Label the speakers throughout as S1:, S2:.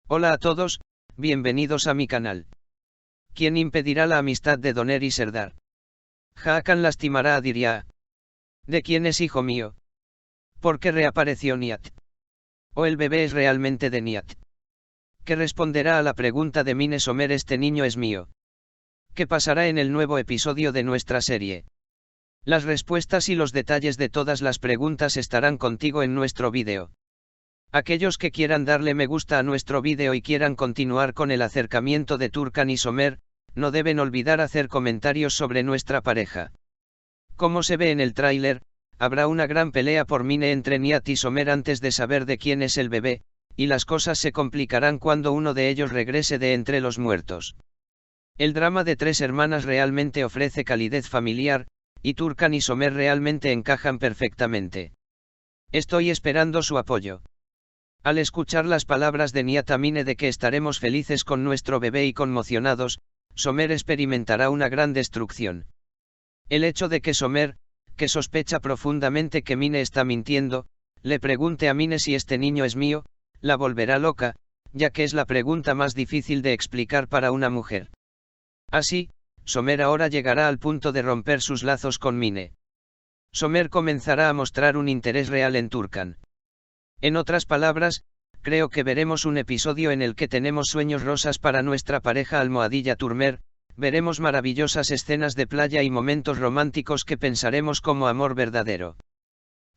S1: Hola a todos, bienvenidos a mi canal. ¿Quién impedirá la amistad de Doner y Serdar? Hakan lastimará a Dirya. ¿De quién es hijo mío? ¿Por qué reapareció Nihat? ¿O el bebé es realmente de Nihat? ¿Qué responderá a la pregunta de Mine Somer: este niño es mío? ¿Qué pasará en el nuevo episodio de nuestra serie? Las respuestas y los detalles de todas las preguntas estarán contigo en nuestro vídeo. Aquellos que quieran darle me gusta a nuestro vídeo y quieran continuar con el acercamiento de Turkan y Somer, no deben olvidar hacer comentarios sobre nuestra pareja. Como se ve en el tráiler, habrá una gran pelea por Mine entre Nihat y Somer antes de saber de quién es el bebé, y las cosas se complicarán cuando uno de ellos regrese de entre los muertos. El drama de tres hermanas realmente ofrece calidez familiar, y Turkan y Somer realmente encajan perfectamente. Estoy esperando su apoyo. Al escuchar las palabras de Nihat a Mine de que estaremos felices con nuestro bebé y conmocionados, Somer experimentará una gran destrucción. El hecho de que Somer, que sospecha profundamente que Mine está mintiendo, le pregunte a Mine si este niño es mío, la volverá loca, ya que es la pregunta más difícil de explicar para una mujer. Así, Somer ahora llegará al punto de romper sus lazos con Mine. Somer comenzará a mostrar un interés real en Turkan. En otras palabras, creo que veremos un episodio en el que tenemos sueños rosas para nuestra pareja almohadilla Turmer, veremos maravillosas escenas de playa y momentos románticos que pensaremos como amor verdadero.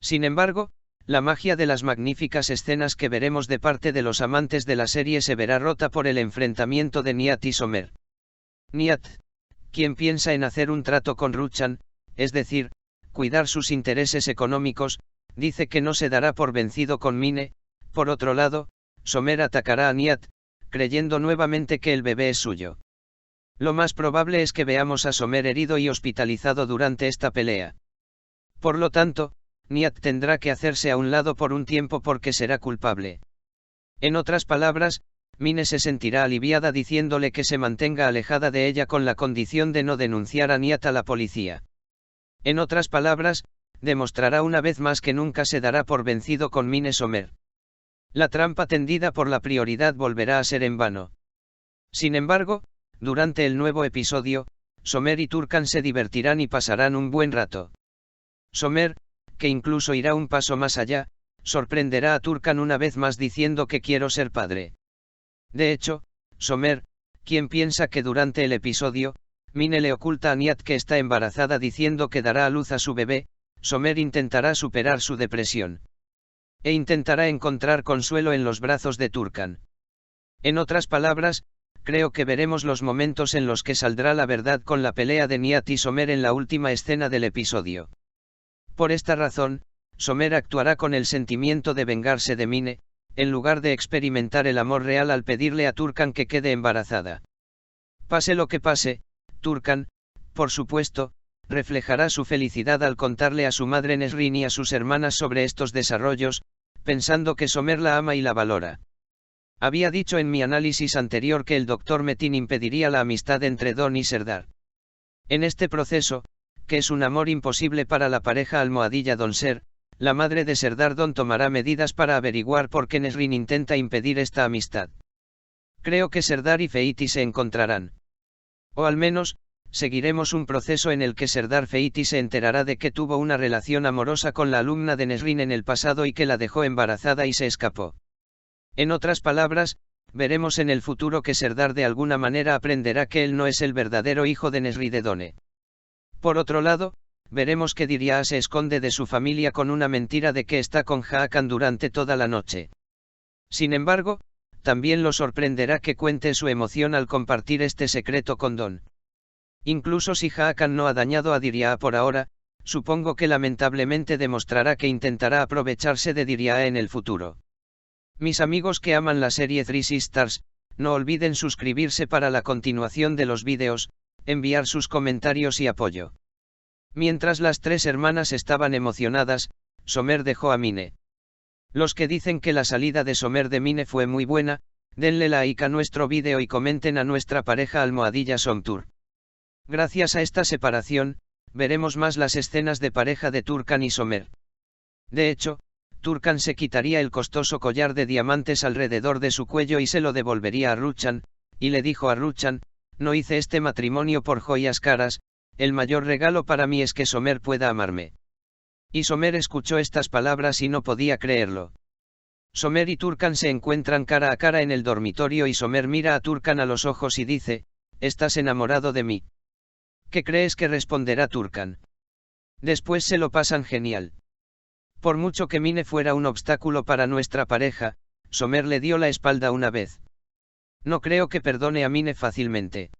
S1: Sin embargo, la magia de las magníficas escenas que veremos de parte de los amantes de la serie se verá rota por el enfrentamiento de Nihat y Somer. Nihat, quien piensa en hacer un trato con Ruchan, es decir, cuidar sus intereses económicos, dice que no se dará por vencido con Mine. Por otro lado, Somer atacará a Nihat, creyendo nuevamente que el bebé es suyo. Lo más probable es que veamos a Somer herido y hospitalizado durante esta pelea. Por lo tanto, Nihat tendrá que hacerse a un lado por un tiempo porque será culpable. En otras palabras, Mine se sentirá aliviada diciéndole que se mantenga alejada de ella con la condición de no denunciar a Nihat a la policía. En otras palabras, demostrará una vez más que nunca se dará por vencido con Mine Somer. La trampa tendida por la prioridad volverá a ser en vano. Sin embargo, durante el nuevo episodio, Somer y Turkan se divertirán y pasarán un buen rato. Somer, que incluso irá un paso más allá, sorprenderá a Turkan una vez más diciendo que quiero ser padre. De hecho, Somer, quien piensa que durante el episodio, Mine le oculta a Nihat que está embarazada diciendo que dará a luz a su bebé, Somer intentará superar su depresión. E intentará encontrar consuelo en los brazos de Turkan. En otras palabras, creo que veremos los momentos en los que saldrá la verdad con la pelea de Nihat y Somer en la última escena del episodio. Por esta razón, Somer actuará con el sentimiento de vengarse de Mine, en lugar de experimentar el amor real al pedirle a Turkan que quede embarazada. Pase lo que pase, Turkan, por supuesto, reflejará su felicidad al contarle a su madre Nesrin y a sus hermanas sobre estos desarrollos, pensando que Somer la ama y la valora. Había dicho en mi análisis anterior que el Dr. Metin impediría la amistad entre Don y Serdar. En este proceso, que es un amor imposible para la pareja almohadilla Donser, la madre de Serdar Don tomará medidas para averiguar por qué Nesrin intenta impedir esta amistad. Creo que Serdar y Feiti se encontrarán. O al menos, seguiremos un proceso en el que Serdar Feiti se enterará de que tuvo una relación amorosa con la alumna de Nesrin en el pasado y que la dejó embarazada y se escapó. En otras palabras, veremos en el futuro que Serdar de alguna manera aprenderá que él no es el verdadero hijo de Nesrin de Done. Por otro lado, veremos que Dirya se esconde de su familia con una mentira de que está con Hakan durante toda la noche. Sin embargo, también lo sorprenderá que cuente su emoción al compartir este secreto con Don. Incluso si Hakan no ha dañado a Dirya por ahora, supongo que lamentablemente demostrará que intentará aprovecharse de Dirya en el futuro. Mis amigos que aman la serie Three Sisters, no olviden suscribirse para la continuación de los vídeos, enviar sus comentarios y apoyo. Mientras las tres hermanas estaban emocionadas, Somer dejó a Mine. Los que dicen que la salida de Somer de Mine fue muy buena, denle like a nuestro vídeo y comenten a nuestra pareja almohadilla Somtur. Gracias a esta separación, veremos más las escenas de pareja de Turkan y Somer. De hecho, Turkan se quitaría el costoso collar de diamantes alrededor de su cuello y se lo devolvería a Ruchan, y le dijo a Ruchan: no hice este matrimonio por joyas caras, el mayor regalo para mí es que Somer pueda amarme. Y Somer escuchó estas palabras y no podía creerlo. Somer y Turkan se encuentran cara a cara en el dormitorio y Somer mira a Turkan a los ojos y dice: ¿estás enamorado de mí? ¿Qué crees que responderá Turkan? Después se lo pasan genial. Por mucho que Mine fuera un obstáculo para nuestra pareja, Somer le dio la espalda una vez. No creo que perdone a Mine fácilmente.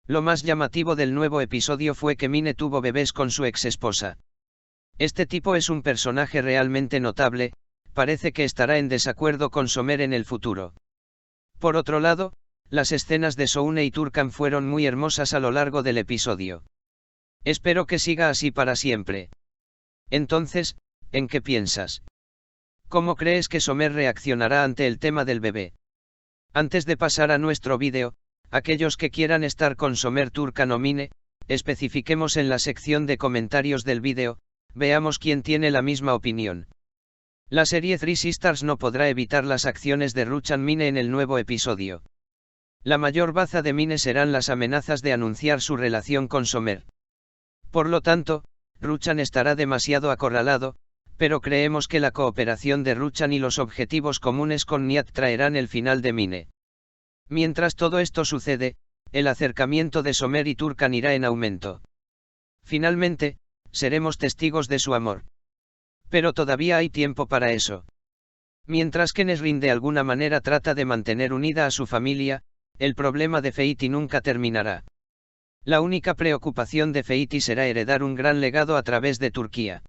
S1: Lo más llamativo del nuevo episodio fue que Mine tuvo bebés con su ex esposa. Este tipo es un personaje realmente notable, parece que estará en desacuerdo con Somer en el futuro. Por otro lado, las escenas de Soune y Turkan fueron muy hermosas a lo largo del episodio. Espero que siga así para siempre. Entonces, ¿en qué piensas? ¿Cómo crees que Somer reaccionará ante el tema del bebé? Antes de pasar a nuestro vídeo, aquellos que quieran estar con Somer, Turkan o Mine, especifiquemos en la sección de comentarios del vídeo, veamos quién tiene la misma opinión. La serie Three Sisters no podrá evitar las acciones de Ruchan Mine en el nuevo episodio. La mayor baza de Mine serán las amenazas de anunciar su relación con Somer. Por lo tanto, Ruchan estará demasiado acorralado, pero creemos que la cooperación de Ruchan y los objetivos comunes con Nihat traerán el final de Mine. Mientras todo esto sucede, el acercamiento de Somer y Turkan irá en aumento. Finalmente, seremos testigos de su amor. Pero todavía hay tiempo para eso. Mientras que Nesrin de alguna manera trata de mantener unida a su familia, el problema de Feiti nunca terminará. La única preocupación de Feiti será heredar un gran legado a través de Turquía.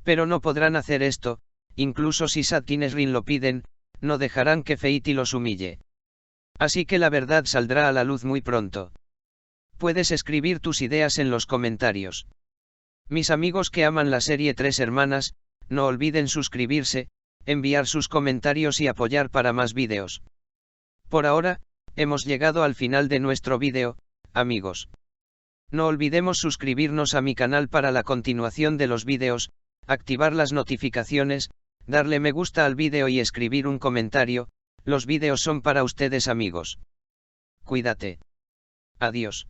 S1: Pero no podrán hacer esto, incluso si Sat y Nesrin lo piden, no dejarán que Feiti los humille. Así que la verdad saldrá a la luz muy pronto. Puedes escribir tus ideas en los comentarios. Mis amigos que aman la serie Tres Hermanas, no olviden suscribirse, enviar sus comentarios y apoyar para más vídeos. Por ahora, hemos llegado al final de nuestro vídeo, amigos. No olvidemos suscribirnos a mi canal para la continuación de los vídeos, activar las notificaciones, darle me gusta al vídeo y escribir un comentario. Los vídeos son para ustedes, amigos. Cuídate. Adiós.